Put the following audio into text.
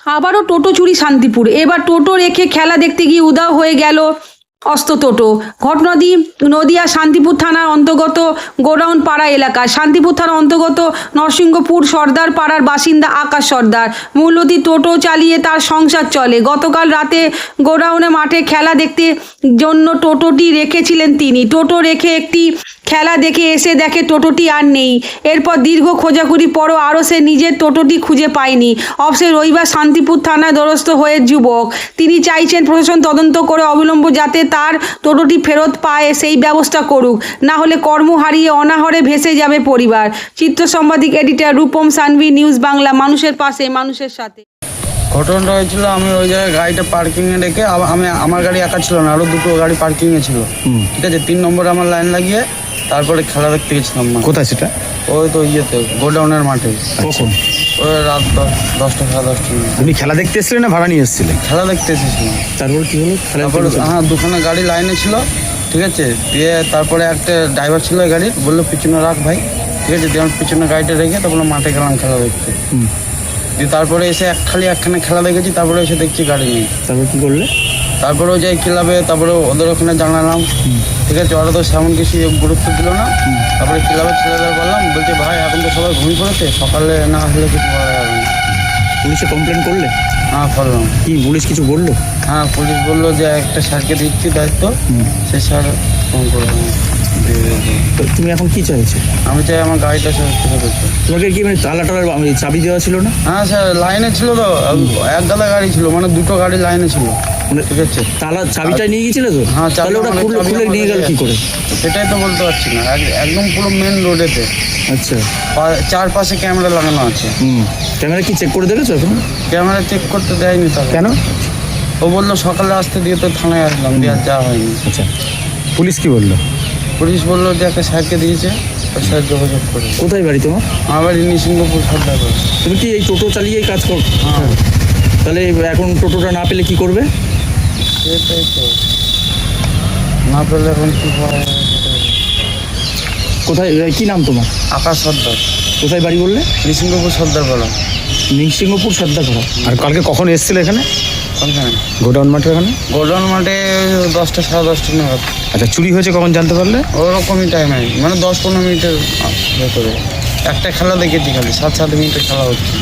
আবারও টোটো চুরি শান্তিপুর। এবার টোটো রেখে খেলা দেখতে গিয়ে উধাও হয়ে গেল অস্ত টোটো। ঘটনাটি নদিয়া শান্তিপুর থানার অন্তর্গত গোডাউন পাড়া এলাকা। শান্তিপুর থানার অন্তর্গত নরসিংহপুর সর্দার পাড়ার বাসিন্দা আকাশ সর্দার মূলতী টোটো চালিয়ে তার সংসার চলে। গতকাল রাতে গোডাউনে মাঠে খেলা দেখতে জন্য টোটোটি রেখেছিলেন তিনি। টোটো রেখে একটি খেলা দেখে এসে দেখে টোটোটি আর নেই। এরপর দীর্ঘ খোঁজাখুঁজি পরও আরও সে নিজের টোটোটি খুঁজে পায়নি। অবশ্যই রবিবার শান্তিপুর থানায় দ্বারস্থ হয়ে যুবক। তিনি চাইছেন প্রশাসন তদন্ত করে অবিলম্বে যাতে তার টোটোটি ফেরত পায় সেই ব্যবস্থা করুক, না হলে কর্ম হারিয়ে অনাহারে ভেসে যাবে পরিবার। চিত্র সাংবাদিক এডিটর রূপম সানভি, নিউজ বাংলা, মানুষের পাশে মানুষের সাথে। ঘটনাটা হয়েছিল, আমি ওই জায়গায় গাড়িটা পার্কিংয়ে রেখে আমার গাড়ি একা ছিল না, আরও দুটো গাড়ি পার্কিংয়ে ছিল। ঠিক আছে, 3 নম্বরে আমার লাইন লাগিয়ে তারপরে খেলা দেখতে গেছিলাম। কোথায় সেটা? ওই তো ইয়েতে গোডাউনের মাঠে। কখন? ওই রাত 10টা সাড়ে 10টা। তুমি খেলা দেখতে এসেছিলে না ভাড়া নিয়ে এসেছিলে? খেলা দেখতে এসেছিলাম। তারপর কি হলো? তারপরে হ্যাঁ, দুখানা গাড়ি লাইনে ছিল। ঠিক আছে, দিয়ে তারপরে একটা ড্রাইভার ছিল গাড়ির, বললো পিছনে রাখ ভাই। ঠিক আছে, দিয়ে আমার পিছনে গাড়িটা রেখে তারপরে মাঠে গেলাম খেলা দেখতে। দিয়ে তারপরে এসে একখানে খেলা দেখেছি, তারপরে এসে দেখছি গাড়ি নেই। তারপর কি করলে? তারপরে ওই যাই ক্লাবে, তারপরে ওদের ওখানে জানালাম। ঠিক আছে, ওরা তো সেমন কিছু গুরুত্ব দিল না। তারপরে ক্লাবের ছেলেদের বললাম, বলছে ভাই এখন তো সবাই ঘুমিয়ে পড়েছে, সকালে না হলে কিছু বলা যাবে না। পুলিশে কমপ্লেন করলে? হ্যাঁ করলাম। কি পুলিশ কিছু বললো? হ্যাঁ, পুলিশ বললো যে একটা স্যারকে দিচ্ছি দায়িত্ব, সে স্যার ফোন করলাম। তো তুমি এখন কি চাইছো? আমি চাই আমার গাড়িটা ফেরত করতে। তোমাকে কি মানে তালার চাবি দেওয়া ছিল না? হ্যাঁ স্যার, লাইনে ছিল তো, এক গাদা গাড়ি ছিল, মানে দুটো গাড়ি লাইনে ছিল। ঠিক আছে, তালা চাবিটা নিয়ে গিয়েছিলে তো? হ্যাঁ, তাহলে ওটা খুলে নিয়ে গেল কি করে? সেটাই তো বলতে পারছি না। একদম পুরো মেন রোডেতে। আচ্ছা, চারপাশে ক্যামেরা লাগানো আছে। ক্যামেরা কি চেক করে দেখেছো এখন? ক্যামেরা চেক করতে দেয়নি। তাহলে কেন? ও বললো সকালে আসতে, দিয়ে তো থানায় আসলাম, দিয়ে আর যাওয়া হয়নি। আচ্ছা, পুলিশ কি বললো? পুলিশ বললো যে একটা স্যারকে দিয়েছে, ওই স্যার যোগাযোগ করে। কোথায় বাড়ি তোমার? আমার বাড়ি নরসিংহপুর সর্দার পাড়া। তুমি কি এই টোটো চালিয়েই কাজ করো? হ্যাঁ। তাহলে এখন টোটোটা না পেলে কি করবে? সেটাই তো, না পেলে এখন কি করা যাবে? কোথায়, কি নাম তোমার? আকাশ সর্দার। কোথায় বাড়ি বললে? নরসিংহপুর সর্দার পাড়া। নরসিংহপুর সর্দারপাড়া। আর কালকে কখন এসেছিলে এখানে? কোনখানে? গোডাউন মাঠে ওখানে? গোডাউন মাঠে 10টা সাড়ে 10টা নাগাদ। আচ্ছা, চুরি হয়েছে কখন জানতে পারলে? ওরকমই টাইমে, মানে 10-15 মিনিটের ভেতরে। একটা খেলা দেখেছি, খালি 7-7 মিনিটের খেলা হচ্ছে।